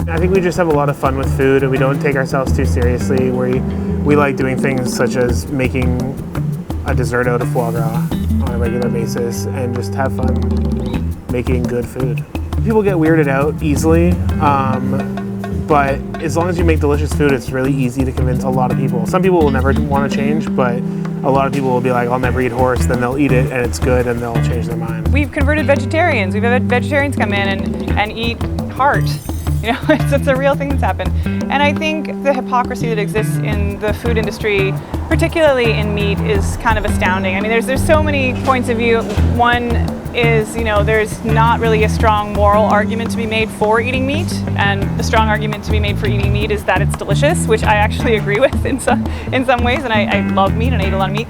I think we just have a lot of fun with food, and we don't take ourselves too seriously. We like doing things such as making a dessert out of foie gras on a regular basis and just have fun making good food. People get weirded out easily, but as long as you make delicious food, it's really easy to convince a lot of people. Some people will never want to change, but a lot of people will be like, I'll never eat horse, then they'll eat it and it's good and they'll change their mind. We've converted vegetarians. We've had vegetarians come in and eat heart. You know, it's a real thing that's happened. And I think the hypocrisy that exists in the food industry, particularly in meat, is kind of astounding. I mean, there's so many points of view. One is, you know, there's not really a strong moral argument to be made for eating meat, and the strong argument to be made for eating meat is that it's delicious, which I actually agree with in some ways, and I love meat and I eat a lot of meat.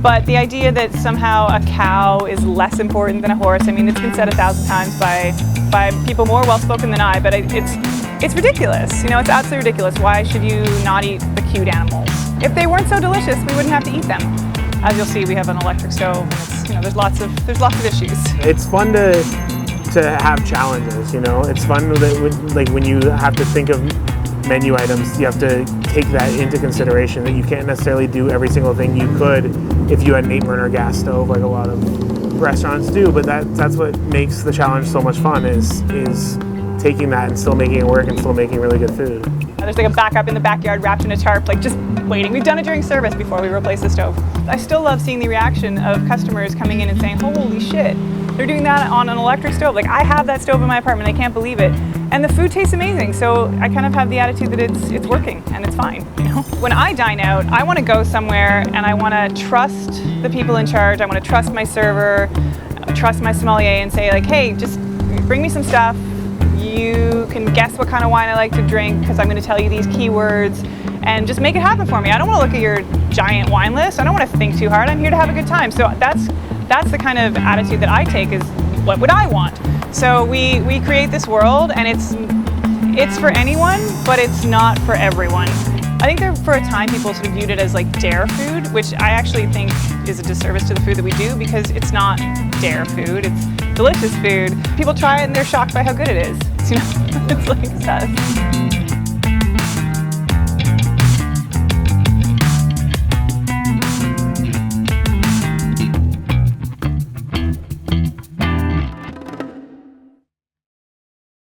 But the idea that somehow a cow is less important than a horse, I mean, it's been said 1,000 times by people more well-spoken than I, but it's ridiculous. You know, it's absolutely ridiculous. Why should you not eat the cute animals? If they weren't so delicious, we wouldn't have to eat them. As you'll see, we have an electric stove, and it's, you know, there's lots of issues. It's fun to have challenges, you know. It's fun that like when you have to think of menu items, you have to take that into consideration, that you can't necessarily do every single thing you could if you had an 8-burner gas stove like a lot of restaurants do, but that's what makes the challenge so much fun, is taking that and still making it work and still making really good food. There's like a backup in the backyard wrapped in a tarp, like just waiting. We've done it during service before we replace the stove. I still love seeing the reaction of customers coming in and saying, holy shit, they're doing that on an electric stove. Like, I have that stove in my apartment, I can't believe it. And the food tastes amazing, so I kind of have the attitude that it's working and it's fine, you know? When I dine out, I want to go somewhere and I want to trust the people in charge. I want to trust my server, trust my sommelier, and say like, hey, just bring me some stuff. You can guess what kind of wine I like to drink because I'm going to tell you these keywords, and just make it happen for me. I don't want to look at your giant wine list. I don't want to think too hard. I'm here to have a good time. So that's the kind of attitude that I take, is what would I want? So we create this world, and it's for anyone, but it's not for everyone. I think there, for a time, people sort of viewed it as like dare food, which I actually think is a disservice to the food that we do, because it's not dare food, it's delicious food. People try it and they're shocked by how good it is. You know, it's like that.